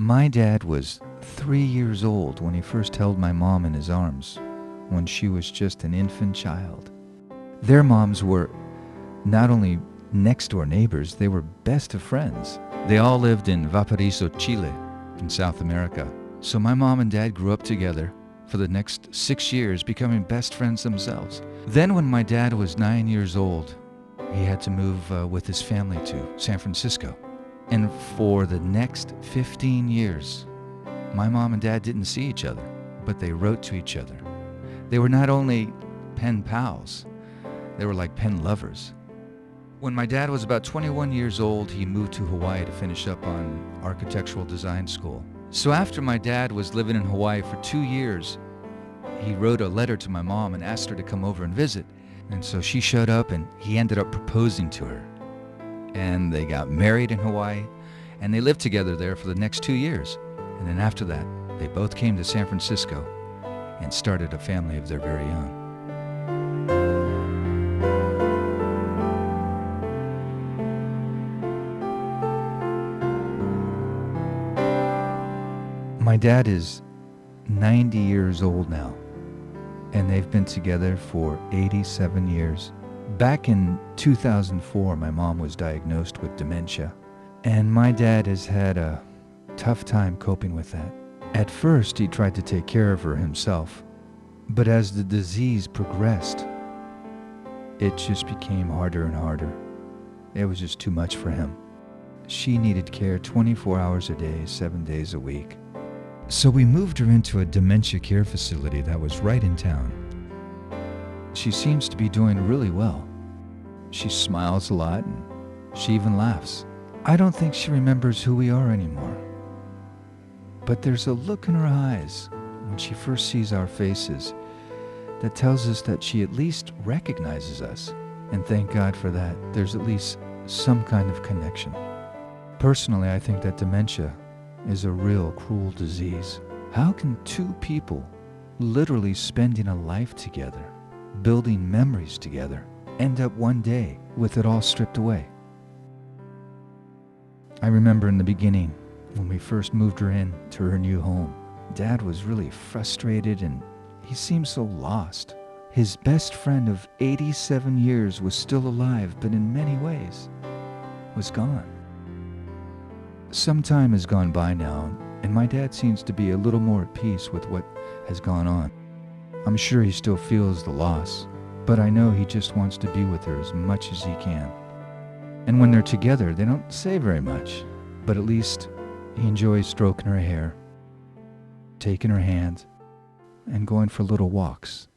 My dad was 3 years old when he first held my mom in his arms, when she was just an infant child. Their moms were not only next-door neighbors, they were best of friends. They all lived in Valparaiso, Chile, in South America. So my mom and dad grew up together for the next 6 years, becoming best friends themselves. Then when my dad was 9 years old, he had to move with his family to San Francisco. And for the next 15 years, my mom and dad didn't see each other, but they wrote to each other. They were not only pen pals, they were like pen lovers. When my dad was about 21 years old, he moved to Hawaii to finish up on architectural design school. So after my dad was living in Hawaii for 2 years, he wrote a letter to my mom and asked her to come over and visit. And so she showed up and he ended up proposing to her. And they got married in Hawaii, and they lived together there for the next 2 years. And then after that, they both came to San Francisco and started a family of their very own. My dad is 90 years old now, and they've been together for 87 years. Back in 2004, my mom was diagnosed with dementia, and my dad has had a tough time coping with that. At first, he tried to take care of her himself, but as the disease progressed, it just became harder and harder. It was just too much for him. She needed care 24 hours a day, 7 days a week. So we moved her into a dementia care facility that was right in town. She seems to be doing really well. She smiles a lot and she even laughs. I don't think she remembers who we are anymore. But there's a look in her eyes when she first sees our faces that tells us that she at least recognizes us. And thank God for that. There's at least some kind of connection. Personally, I think that dementia is a real cruel disease. How can two people literally spending a life together, building memories together, end up one day with it all stripped away? I remember in the beginning when we first moved her in to her new home, Dad was really frustrated and he seemed so lost. His best friend of 87 years was still alive, but in many ways was gone. Some time has gone by now, and my dad seems to be a little more at peace with what has gone on. I'm sure he still feels the loss, but I know he just wants to be with her as much as he can. And when they're together, they don't say very much, but at least he enjoys stroking her hair, taking her hand, and going for little walks.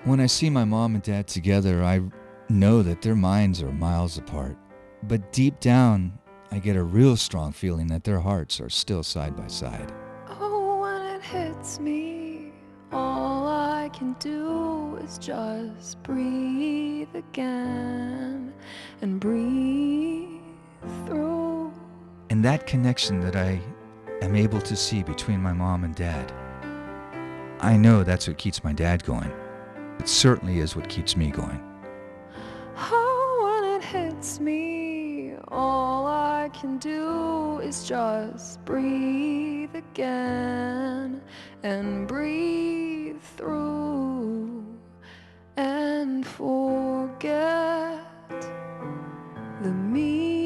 When I see my mom and dad together, I know that their minds are miles apart, but deep down, I get a real strong feeling that their hearts are still side by side. Oh, when it hits me, all I can do is just breathe again and breathe through. And that connection that I am able to see between my mom and dad, I know that's what keeps my dad going. It certainly is what keeps me going. Oh, when it hits me, all I can do is just breathe again and breathe through and forget the me.